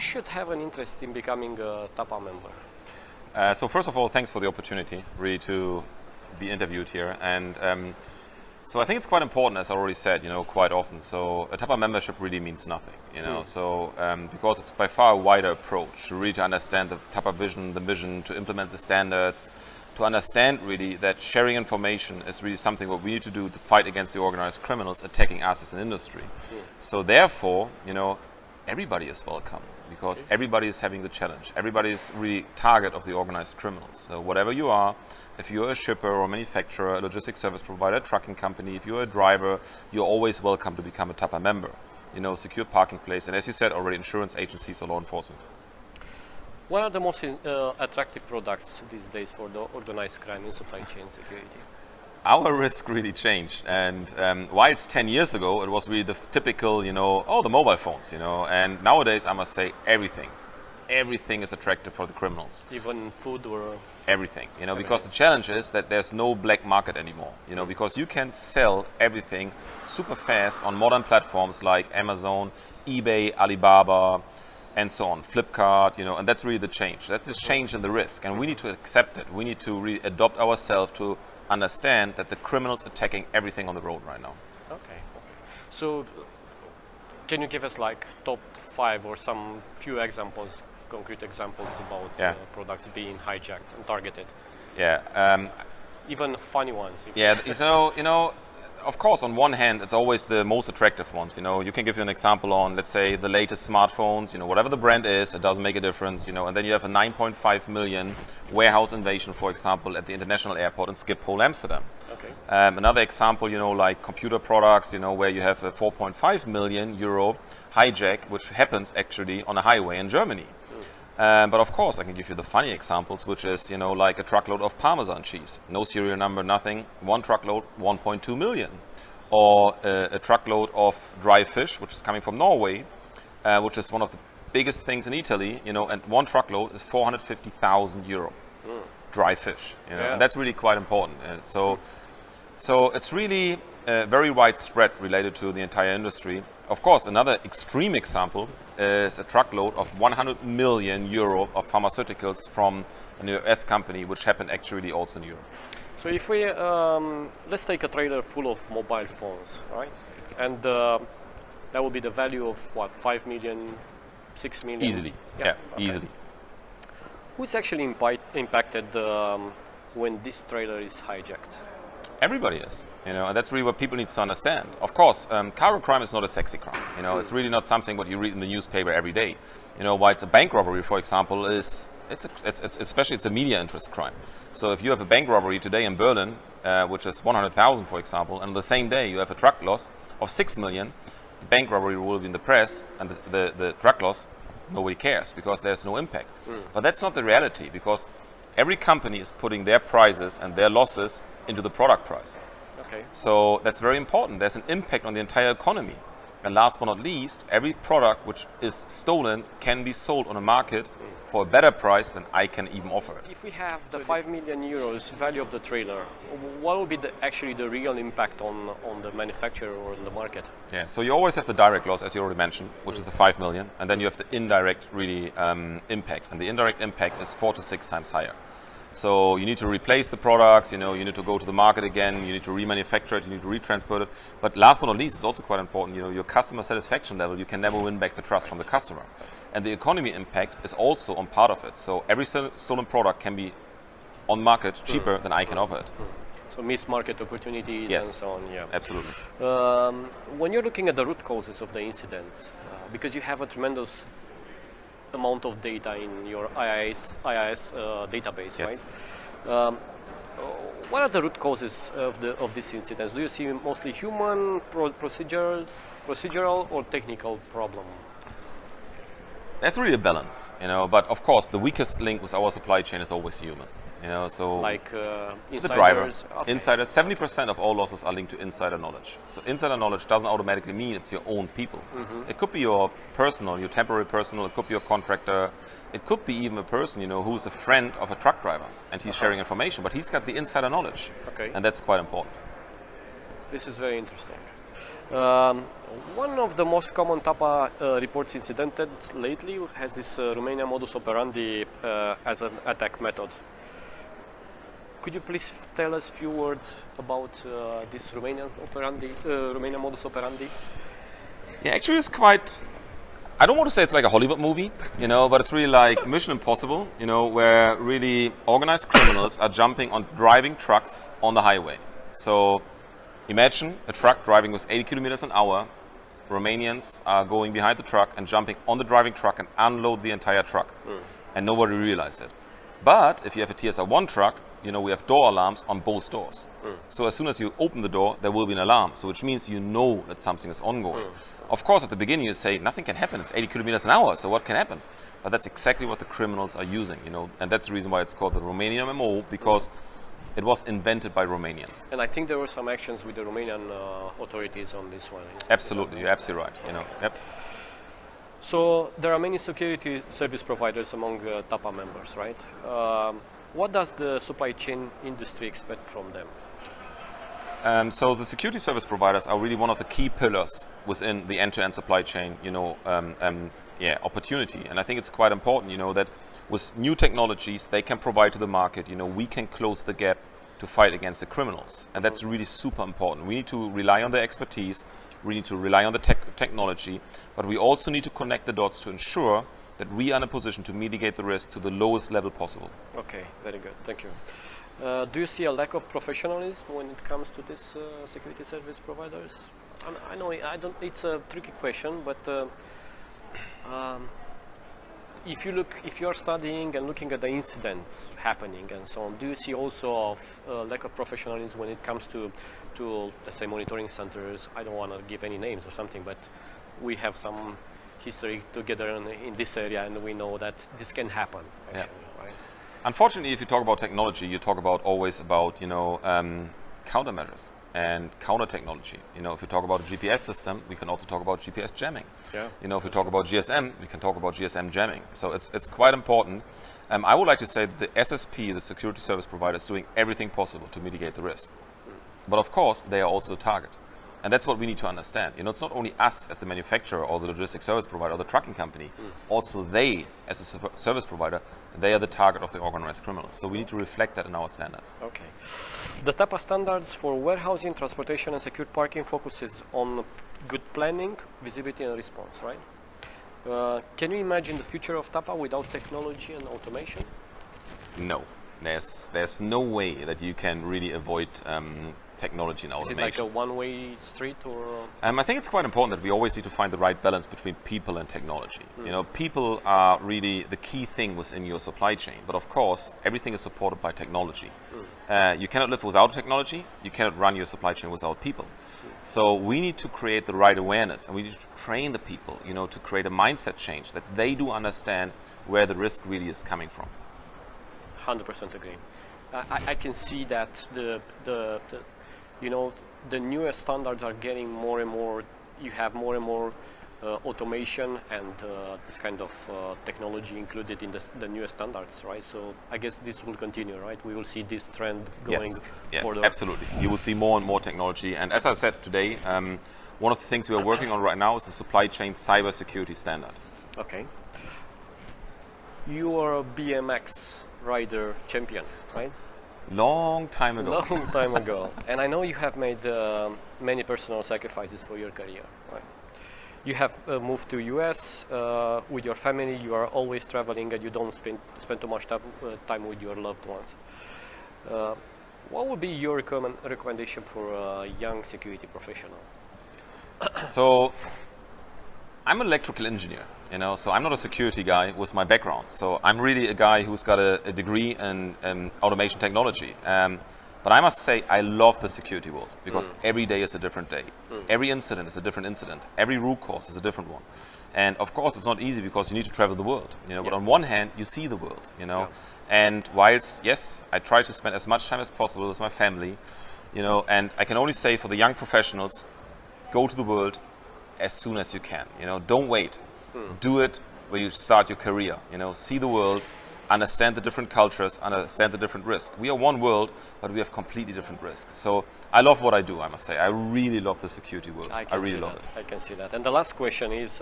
should have an interest in becoming a TAPA member? So first of all, thanks for the opportunity, really, to be interviewed here. And so I think it's quite important, as I already said, quite often. So a TAPA membership really means nothing, So because it's by far a wider approach to really understand the TAPA vision, the mission, to implement the standards, to understand really that sharing information is really something what we need to do to fight against the organized criminals attacking us as an industry. So therefore, everybody is welcome, because everybody is having the challenge. Everybody is really target of the organized criminals. So whatever you are, if you're a shipper or a manufacturer, a logistics service provider, a trucking company, if you're a driver, you're always welcome to become a TAPA member. Secure parking place, and as you said already, insurance agencies or law enforcement. What are the most attractive products these days for the organized crime in supply chain security? Our risk really changed, and while it's 10 years ago, it was really the typical, the mobile phones, and nowadays I must say everything is attractive for the criminals. Even food or? Everything, because the challenge is that there's no black market anymore, because you can sell everything super fast on modern platforms like Amazon, eBay, Alibaba, and so on, Flipkart, and that's really the change. That's a change in the risk, and we need to accept it. We need to really adopt ourselves to understand that the criminals attacking everything on the road right now. Okay. So, can you give us like top 5 or some few examples, concrete examples about products being hijacked and targeted? Yeah. Even funny ones. Of course, on one hand, it's always the most attractive ones. You can give you an example on, let's say, the latest smartphones. Whatever the brand is, it doesn't make a difference. And then you have a 9.5 million warehouse invasion, for example, at the international airport in Schiphol, Amsterdam. Okay. Another example, like computer products, where you have a 4.5 million euro hijack, which happens actually on a highway in Germany. But of course, I can give you the funny examples, which is, like a truckload of Parmesan cheese. No serial number, nothing. One truckload, 1.2 million. Or a truckload of dry fish, which is coming from Norway, which is one of the biggest things in Italy, and one truckload is 450,000 euro. Dry fish, and that's really quite important. So it's really very widespread related to the entire industry. Of course, another extreme example is a truckload of 100 million euro of pharmaceuticals from an US company, which happened actually also in Europe. So if we, let's take a trailer full of mobile phones, right? And that would be the value of what, 5 million, 6 million? Easily, easily. Who's actually impacted when this trailer is hijacked? Everybody is, and that's really what people need to understand. Of course, cargo crime is not a sexy crime. It's really not something what you read in the newspaper every day. Why it's a bank robbery, for example, is it's a media interest crime. So if you have a bank robbery today in Berlin, which is 100,000, for example, and the same day you have a truck loss of 6 million, the bank robbery will be in the press, and the truck loss, nobody cares because there's no impact. But that's not the reality, because every company is putting their prices and their losses into the product price. Okay. So that's very important. There's an impact on the entire economy. And last but not least, every product which is stolen can be sold on a market for a better price than I can even offer it. If we have the 5 million euros value of the trailer, what would be actually the real impact on the manufacturer or on the market? Yeah, so you always have the direct loss, as you already mentioned, which is the 5 million, and then you have the indirect impact, and the indirect impact is 4 to 6 times higher. So you need to replace the products, you need to go to the market again, you need to remanufacture it, you need to retransport it. But last but not least, it's also quite important, your customer satisfaction level, you can never win back the trust from the customer. And the economy impact is also on part of it. So every stolen product can be on market cheaper than I can offer it. So missed market opportunities and so on, absolutely. When you're looking at the root causes of the incidents, because you have a tremendous amount of data in your IIS database, right? What are the root causes of these incidents? Do you see mostly human, procedural, or technical problem? There's really a balance, but of course the weakest link with our supply chain is always human. So like the driver, insiders. 70% of all losses are linked to insider knowledge. So insider knowledge doesn't automatically mean it's your own people. It could be your personal, your temporary personal. It could be your contractor. It could be even a person, who's a friend of a truck driver, and he's sharing information, but he's got the insider knowledge, and that's quite important. This is very interesting. One of the most common TAPA reports incidented lately has this Romanian modus operandi as an attack method. Could you please tell us a few words about this Romanian modus operandi? Yeah, actually it's quite, I don't want to say it's like a Hollywood movie, but it's really like Mission Impossible, where really organized criminals are jumping on driving trucks on the highway. So imagine a truck driving with 80 kilometers an hour. Romanians are going behind the truck and jumping on the driving truck and unload the entire truck. And nobody realized it. But if you have a TSR1 truck, we have door alarms on both doors. So as soon as you open the door, there will be an alarm. So which means you know that something is ongoing. Of course, at the beginning you say, nothing can happen. It's 80 kilometers an hour, so what can happen? But that's exactly what the criminals are using, and that's the reason why it's called the Romanian MMO, because it was invented by Romanians. And I think there were some actions with the Romanian authorities on this one. Absolutely, you're absolutely right. Yep. So there are many security service providers among TAPA members, right? What does the supply chain industry expect from them? So the security service providers are really one of the key pillars within the end-to-end supply chain, opportunity. And I think it's quite important, that with new technologies they can provide to the market, we can close the gap to fight against the criminals. And that's really super important. We need to rely on their expertise, we need to rely on the technology, but we also need to connect the dots to ensure that we are in a position to mitigate the risk to the lowest level possible. Okay, very good, thank you. Do you see a lack of professionalism when it comes to these security service providers? I know it's a tricky question, but if you are studying and looking at the incidents happening and so on, do you see also a lack of professionalism when it comes to let's say monitoring centers? I don't want to give any names or something, but we have some history together in this area, and we know that this can happen actually, right? Unfortunately, if you talk about technology, you talk always about countermeasures and counter technology. If you talk about a GPS system, we can also talk about GPS jamming. Yeah. If we talk about GSM, we can talk about GSM jamming. So it's quite important. I would like to say that the SSP, the security service provider, is doing everything possible to mitigate the risk. But of course, they are also a target. And that's what we need to understand. It's not only us as the manufacturer or the logistics service provider or the trucking company. Also they, as a service provider, they are the target of the organized criminals. So we need to reflect that in our standards. Okay. The TAPA standards for warehousing, transportation and secured parking focuses on good planning, visibility and response, right? Can you imagine the future of TAPA without technology and automation? No. There's no way that you can really avoid technology and automation. Is it like a one-way street, or? I think it's quite important that we always need to find the right balance between people and technology. People are really the key thing within your supply chain. But of course, everything is supported by technology. You cannot live without technology. You cannot run your supply chain without people. So we need to create the right awareness, and we need to train the people, to create a mindset change that they do understand where the risk really is coming from. 100% agree. I can see that the newest standards are getting more and more. You have more and more automation and this kind of technology included in the newest standards, right? So I guess this will continue, right? We will see this trend going further. Absolutely. You will see more and more technology. And as I said today, one of the things we are working on right now is the supply chain cybersecurity standard. Okay. You are a BMX rider champion, right? Long time ago. Long time ago. And I know you have made many personal sacrifices for your career, right? You have moved to US with your family. You are always traveling, and you don't spend too much time with your loved ones. What would be your recommendation for a young security professional? So, I'm an electrical engineer, so I'm not a security guy with my background. So I'm really a guy who's got a degree in automation technology. But I must say I love the security world, because every day is a different day. Every incident is a different incident. Every root cause is a different one. And of course it's not easy, because you need to travel the world, but on one hand you see the world, and whilst, yes, I try to spend as much time as possible with my family, and I can only say for the young professionals, go to the world as soon as you can. Don't wait. Do it when you start your career. See the world, understand the different cultures, understand the different risks. We are one world, but we have completely different risks. So I love what I do, I must say. I really love the security world. I really love it. I can see that. And the last question is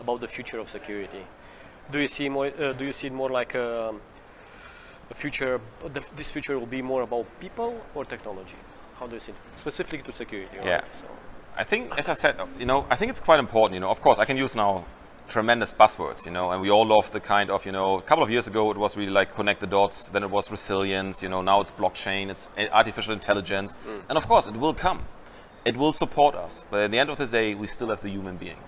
about the future of security. Do you see more? Do you see it more like a future? This future will be more about people or technology? How do you see it specifically to security? Yeah. Right? So. I think, as I said, I think it's quite important. Of course, I can use now tremendous buzzwords, and we all love the kind of, a couple of years ago it was really like connect the dots, then it was resilience, now it's blockchain, it's artificial intelligence, and of course it will come. It will support us, but at the end of the day, we still have the human being.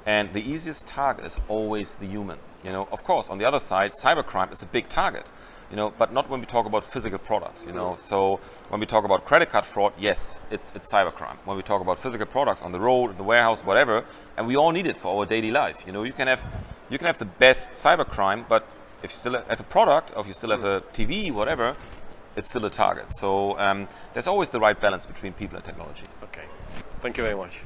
And the easiest target is always the human. Of course, on the other side, cybercrime is a big target. But not when we talk about physical products, So when we talk about credit card fraud, yes, it's cybercrime. When we talk about physical products on the road, in the warehouse, whatever, and we all need it for our daily life. You can have the best cybercrime, but if you still have a product, or if you still have a TV, whatever, it's still a target. So there's always the right balance between people and technology. Okay, thank you very much.